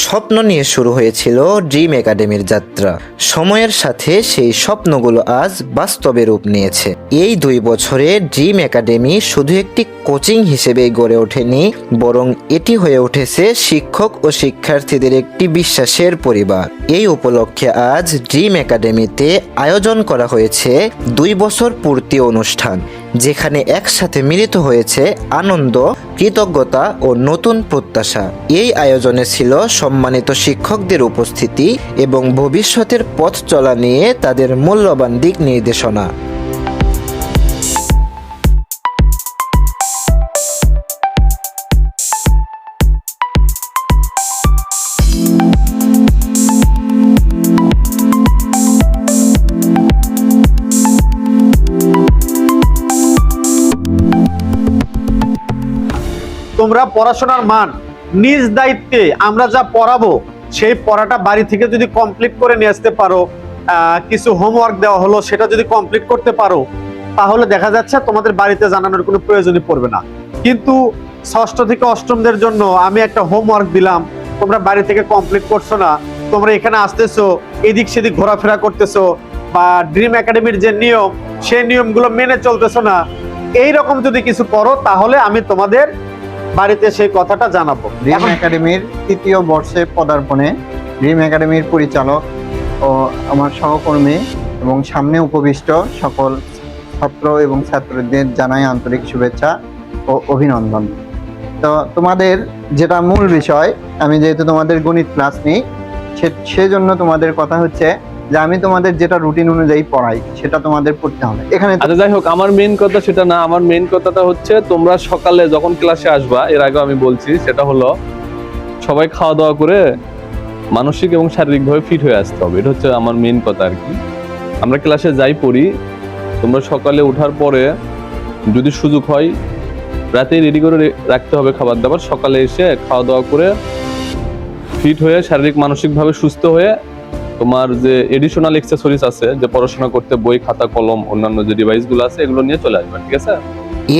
স্বপ্ন নিয়ে শুরু হয়েছিল ড্রিম একাডেমির যাত্রা। সময়ের সাথে সেই স্বপ্নগুলো আজ বাস্তবে রূপ নিয়েছে। এই 2 বছরে ড্রিম একাডেমি শুধু একটি কোচিং হিসেবেই গড়ে ওঠেনি, বরং এটি হয়ে উঠেছে শিক্ষক ও শিক্ষার্থীদের একটি বিশ্বাসের পরিবার। এই উপলক্ষে আজ ড্রিম একাডেমিতে আয়োজন করা হয়েছে 2 বছর পূর্তি অনুষ্ঠান, যেখানে একসাথে মিলিত হয়েছে আনন্দ, কৃতজ্ঞতা ও নতুন প্রত্যাশা। এই আয়োজনে ছিল সম্মানিত শিক্ষকদের উপস্থিতি এবং ভবিষ্যতের পথ চলা নিয়ে তাদের মূল্যবান দিক নির্দেশনা। তোমরা পড়াশোনার মান নিজ দায়িত্বে আমরা যা পড়াবো সেই পড়াটা বাড়ি থেকে যদি কমপ্লিট করে নিয়ে আসতে পারো, কিছু হোমওয়ার্ক দেওয়া হলো সেটা যদি কমপ্লিট করতে পারো, তাহলে দেখা যাচ্ছে তোমাদের বাড়িতে জানানোর কোনো প্রয়োজনই পড়বে না। কিন্তু ষষ্ঠ থেকে অষ্টমদের জন্য আমি একটা হোমওয়ার্ক দিলাম, তোমরা বাড়ি থেকে কমপ্লিট করছো না, তোমরা এখানে আসতেছো এদিক সেদিক ঘোরাফেরা করতেছো, বা ড্রিম একাডেমির যে নিয়ম সেই নিয়মগুলো মেনে চলতেছো না, এইরকম যদি কিছু করো তাহলে আমি তোমাদের বাড়িতে সেই কথাটা জানাবো। ড্রিম একাডেমির 3য় বর্ষে পদার্পণে ড্রিম একাডেমির পরিচালক ও আমার সহকর্মী এবং সামনে উপবিষ্ট সকল ছাত্র এবং ছাত্রীদের জানাই আন্তরিক শুভেচ্ছা ও অভিনন্দন। তো তোমাদের যেটা মূল বিষয়, আমি যেহেতু তোমাদের গণিত ক্লাস নিই, সেজন্য তোমাদের কথা হচ্ছে যে আমি তোমাদের যেটা রুটিন অনুযায়ী পড়াই সেটা তোমাদের পড়তে হবে এখানে। আচ্ছা, যাই হোক, আমার মেইন কথা সেটা না। আমার মেইন কথাটা হচ্ছে তোমরা সকালে যখন ক্লাসে আসবা, এর আগে আমি বলছি, সেটা হলো সবাই খাওয়া দাওয়া করে মানসিক এবং শারীরিকভাবে ফিট হয়ে আসতে হবে। এটা হচ্ছে আমার মেইন কথা আর কি। আমরা ক্লাসে যাই পড়ি, তোমরা সকালে ওঠার পরে যদি সুযোগ হয় রাতে রেডি করে রাখতে হবে খাবার দাবার। সকালে এসে খাওয়া দাওয়া করে ফিট হয়ে শারীরিক মানসিকভাবে সুস্থ হয়ে তোমার যে এডিশনাল এক্সেসরিজ আছে, যে পড়াশোনা করতে বই, খাতা, কলম, অন্যান্য যে ডিভাইসগুলো আছে, এগুলো নিয়ে চলে আসবে, ঠিক আছে?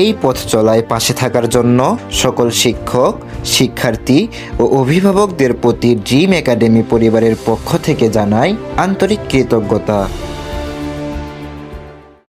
এই পথ চলায় পাশে থাকার জন্য সকল শিক্ষক, শিক্ষার্থী ও অভিভাবকদের প্রতি ড্রিম একাডেমি পরিবারের পক্ষ থেকে জানাই আন্তরিক কৃতজ্ঞতা।